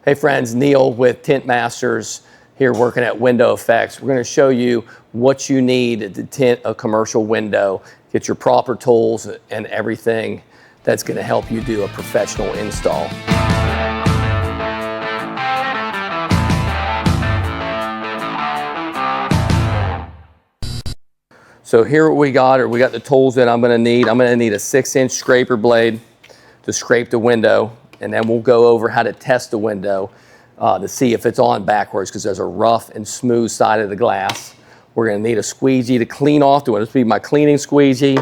Hey friends, Neil with Tint Masters here working at Window Effects. We're going to show you what you need to tint a commercial window, get your proper tools and everything that's going to help you do a professional install. So here we got the tools that I'm going to need. I'm going to need a 6-inch scraper blade to scrape the window, and then we'll go over how to test the window to see if it's on backwards, because there's a rough and smooth side of the glass. We're going to need a squeegee to clean off the window. This will be my cleaning squeegee.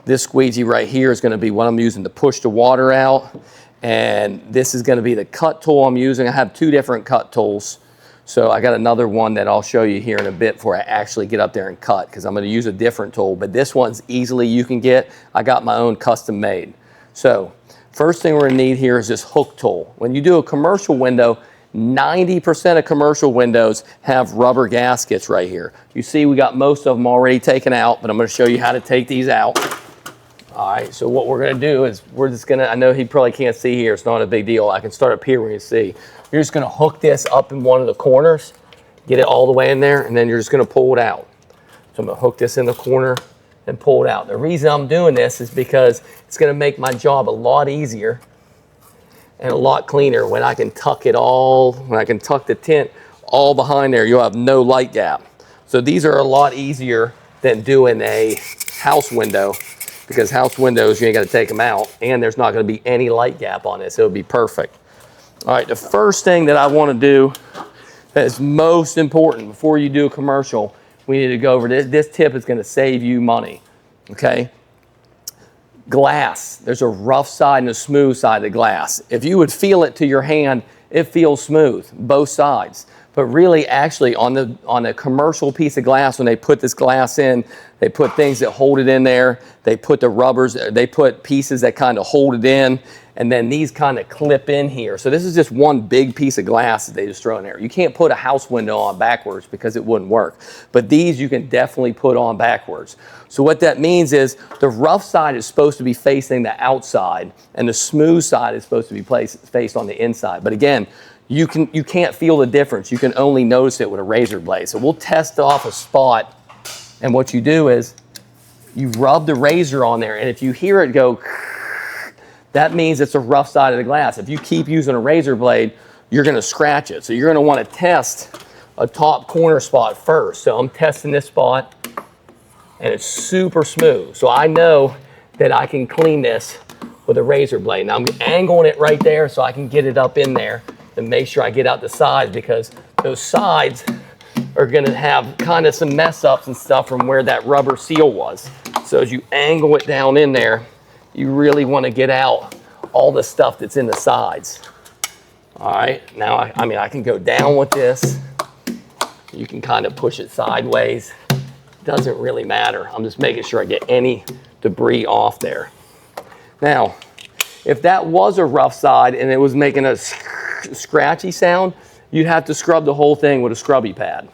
This squeegee right here is going to be what I'm using to push the water out, and this is going to be the cut tool I'm using. I have 2 different cut tools. So I got another one that I'll show you here in a bit before I actually get up there and cut, because I'm going to use a different tool, but this one's easily you can get. I got my own custom made. So first thing we're going to need here is this hook tool. When you do a commercial window, 90% of commercial windows have rubber gaskets right here. You see we got most of them already taken out, but I'm going to show you how to take these out. All right, so what we're going to do is we're just going to, I know he probably can't see here, it's not a big deal. I can start up here where you see. You're just going to hook this up in one of the corners, get it all the way in there, and then you're just going to pull it out. So I'm going to hook this in the corner and pull it out. The reason I'm doing this is because it's going to make my job a lot easier and a lot cleaner when I can tuck it all, when I can tuck the tint all behind there. You'll have no light gap. So these are a lot easier than doing a house window, because house windows, you ain't got to take them out, and there's not going to be any light gap on this. It'll be perfect. All right, the first thing that I want to do that is most important before you do a commercial, we need to go over this. This tip is going to save you money, okay? Glass. There's a rough side and a smooth side of the glass. If you would feel it to your hand, it feels smooth, both sides. But really, actually, on a commercial piece of glass, when they put this glass in, they put things that hold it in there. They put the rubbers, they put pieces that kind of hold it in, and then these kind of clip in here. So this is just one big piece of glass that they just throw in there. You can't put a house window on backwards because it wouldn't work. But these you can definitely put on backwards. So what that means is the rough side is supposed to be facing the outside, and the smooth side is supposed to be faced on the inside. But again, you can't feel the difference. You can only notice it with a razor blade. So we'll test off a spot, and what you do is you rub the razor on there, and if you hear it go, that means it's a rough side of the glass. If you keep using a razor blade, you're going to scratch it. So you're going to want to test a top corner spot first. So I'm testing this spot, and it's super smooth. So I know that I can clean this with a razor blade. Now I'm angling it right there so I can get it up in there and make sure I get out the sides, because those sides are going to have kind of some mess ups and stuff from where that rubber seal was. So as you angle it down in there, you really want to get out all the stuff that's in the sides. All right, now I can go down with this. You can kind of push it sideways. Doesn't really matter. I'm just making sure I get any debris off there. Now, if that was a rough side and it was making a scratchy sound, you'd have to scrub the whole thing with a scrubby pad.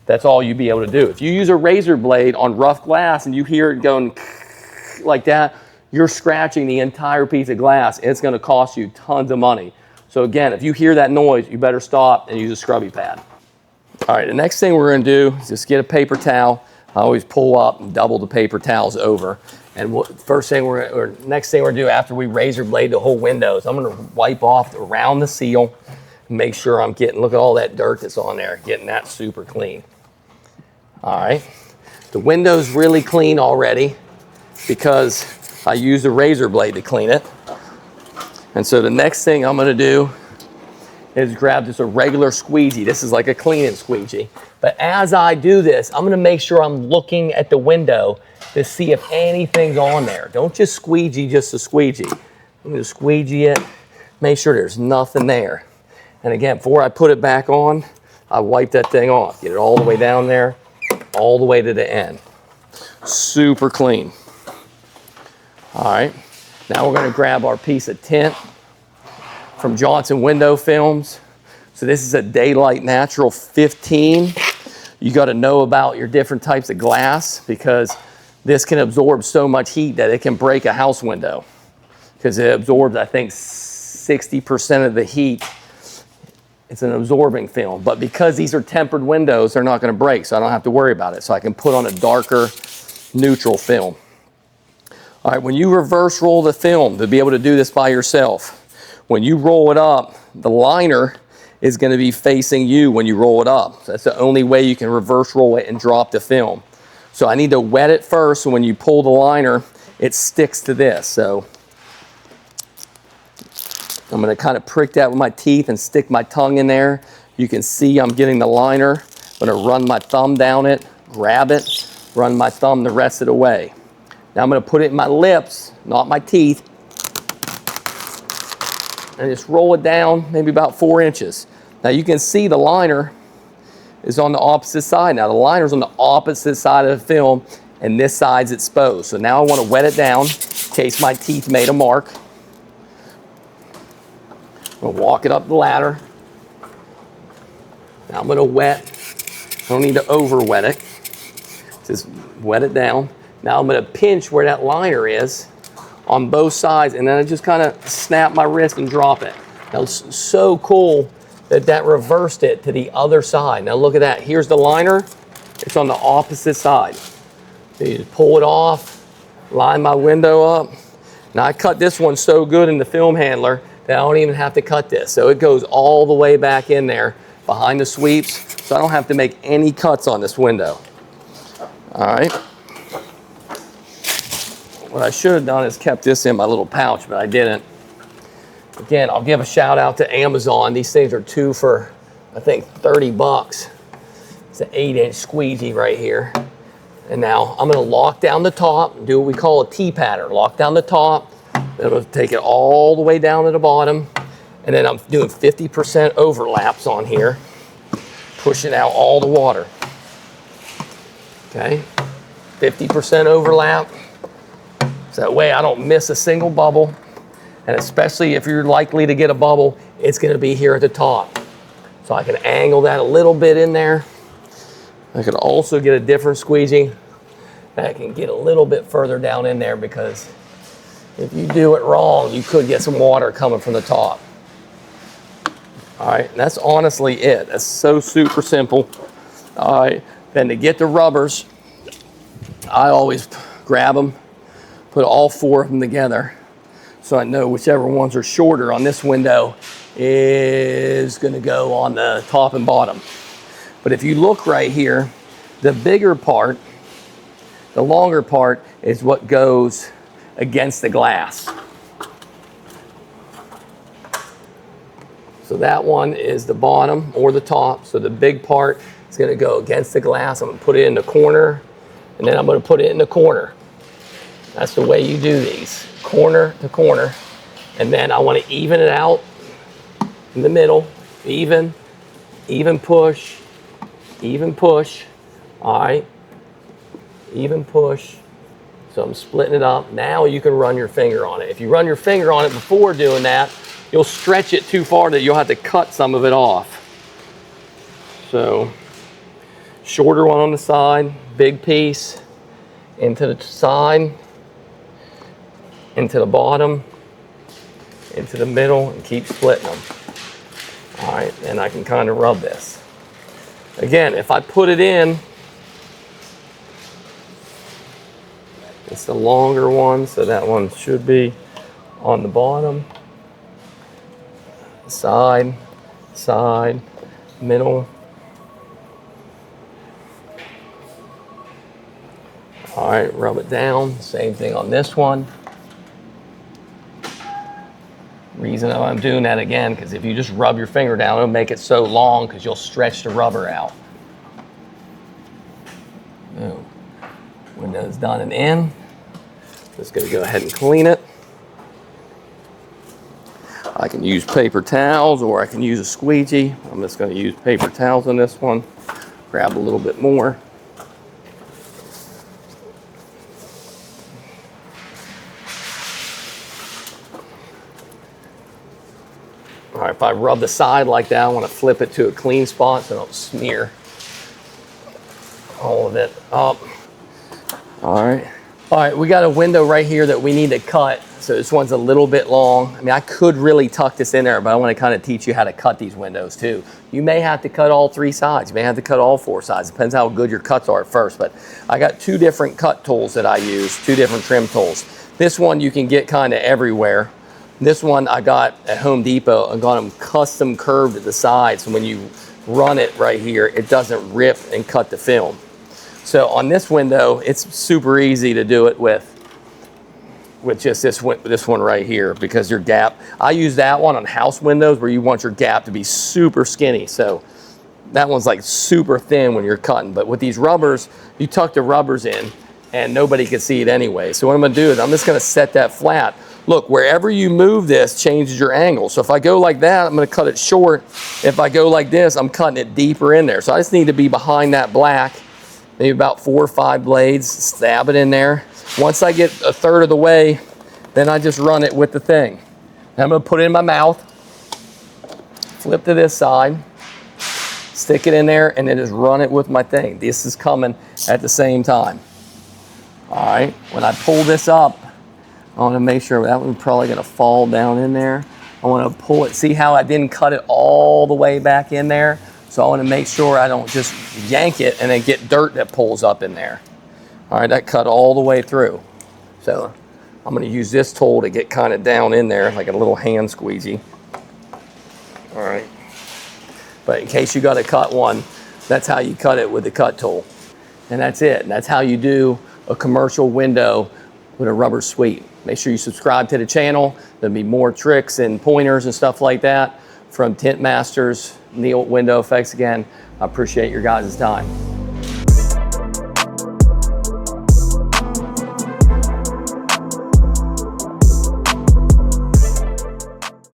That's all you'd be able to do. If you use a razor blade on rough glass and you hear it going like that, you're scratching the entire piece of glass, and it's going to cost you tons of money. So again, if you hear that noise, you better stop and use a scrubby pad. All right, the next thing we're going to do is just get a paper towel. I always pull up and double the paper towels over. And next thing we're going to do after we razor blade the whole window is I'm going to wipe off around the seal and make sure I'm getting, look at all that dirt that's on there, getting that super clean. All right, the window's really clean already because I used a razor blade to clean it. And so the next thing I'm going to do is grab just a regular squeegee. This is like a cleaning squeegee. But as I do this, I'm going to make sure I'm looking at the window to see if anything's on there. Don't just squeegee just a squeegee. I'm going to squeegee it, make sure there's nothing there. And again, before I put it back on, I wipe that thing off. Get it all the way down there, all the way to the end. Super clean. All right, now we're going to grab our piece of tint from Johnson Window Films. So this is a Daylight Natural 15. You got to know about your different types of glass, because this can absorb so much heat that it can break a house window, because it absorbs, I think, 60% of the heat It's an absorbing film, but because these are tempered windows, they're not going to break, so I don't have to worry about it. So I can put on a darker neutral film. All right, when you reverse roll the film, to be able to do this by yourself, when you roll it up, the liner is going to be facing you when you roll it up. That's the only way you can reverse roll it and drop the film. So I need to wet it first, so when you pull the liner, it sticks to this. So I'm going to kind of prick that with my teeth and stick my tongue in there. You can see I'm getting the liner. I'm going to run my thumb down it, grab it, run my thumb the rest of the way. Now I'm going to put it in my lips, not my teeth, and just roll it down maybe about 4 inches. Now you can see the liner is on the opposite side. Now the liner's on the opposite side of the film, and this side's exposed. So now I want to wet it down in case my teeth made a mark. I'm going to walk it up the ladder. Now I'm going to wet. I don't need to over wet it. Just wet it down. Now I'm going to pinch where that liner is on both sides, and then I just kind of snap my wrist and drop it. Now it's so cool that that reversed it to the other side. Now look at that. Here's the liner. It's on the opposite side. So you just pull it off, line my window up. Now I cut this one so good in the film handler that I don't even have to cut this. So it goes all the way back in there behind the sweeps, so I don't have to make any cuts on this window. All right. What I should have done is kept this in my little pouch, but I didn't. Again, I'll give a shout out to Amazon. These things are 2 for, I think, 30 bucks. It's an 8-inch squeegee right here. And now I'm gonna lock down the top and do what we call a T-pattern. Lock down the top, then I'm gonna take it all the way down to the bottom, and then I'm doing 50% overlaps on here, pushing out all the water. Okay, 50% overlap. So that way I don't miss a single bubble. And especially if you're likely to get a bubble, it's going to be here at the top. So I can angle that a little bit in there. I could also get a different squeegee. And I can get a little bit further down in there, because if you do it wrong, you could get some water coming from the top. All right, and that's honestly it. That's so super simple. All right, then to get the rubbers, I always grab them, put all 4 of them together, so I know whichever ones are shorter on this window is going to go on the top and bottom. But if you look right here, the bigger part, the longer part, is what goes against the glass. So that one is the bottom or the top. So the big part is going to go against the glass. I'm going to put it in the corner, and then I'm going to put it in the corner. That's the way you do these, corner to corner. And then I want to even it out in the middle, even push, all right, even push. So I'm splitting it up. Now you can run your finger on it. If you run your finger on it before doing that, you'll stretch it too far that you'll have to cut some of it off. So shorter one on the side, big piece, into the side, into the bottom, into the middle, and keep splitting them. All right, and I can kind of rub this. Again, if I put it in, it's the longer one, so that one should be on the bottom, side, side, middle. All right, rub it down. Same thing on this one. Reason I'm doing that again, because if you just rub your finger down, it'll make it so long because you'll stretch the rubber out. Boom. Window's done and in. Just gonna go ahead and clean it. I can use paper towels or I can use a squeegee. I'm just gonna use paper towels on this one. Grab a little bit more. All right, if I rub the side like that, I want to flip it to a clean spot so I don't smear all of it up. All right, All right, we got a window right here that we need to cut. So this one's a little bit long. I mean, I could really tuck this in there, but I want to kind of teach you how to cut these windows too. You may have to cut all 3 sides. You may have to cut all 4 sides. Depends how good your cuts are at first. But I got 2 different cut tools that I use, 2 different trim tools. This one you can get kind of everywhere. This one I got at Home Depot. I got them custom curved at the sides. So when you run it right here, it doesn't rip and cut the film. So on this window, it's super easy to do it with just this one right here, because your gap, I use that one on house windows where you want your gap to be super skinny. So that one's like super thin when you're cutting. But with these rubbers, you tuck the rubbers in and nobody can see it anyway. So what I'm gonna do is I'm just gonna set that flat. Look, wherever you move this changes your angle. So if I go like that, I'm gonna cut it short. If I go like this, I'm cutting it deeper in there. So I just need to be behind that black, maybe about 4 or 5 blades, stab it in there. Once I get a third of the way, then I just run it with the thing. And I'm gonna put it in my mouth, flip to this side, stick it in there, and then just run it with my thing. This is coming at the same time. All right, when I pull this up, I wanna make sure that one's probably gonna fall down in there. I wanna pull it, see how I didn't cut it all the way back in there? So I wanna make sure I don't just yank it and then get dirt that pulls up in there. All right, that cut all the way through. So I'm gonna use this tool to get kind of down in there, like a little hand squeegee. All right. But in case you gotta cut one, that's how you cut it with the cut tool. And that's it. And that's how you do a commercial window with a rubber sweep. Make sure you subscribe to the channel. There'll be more tricks and pointers and stuff like that from Tint Masters, Neil Window Effects again. I appreciate your guys' time.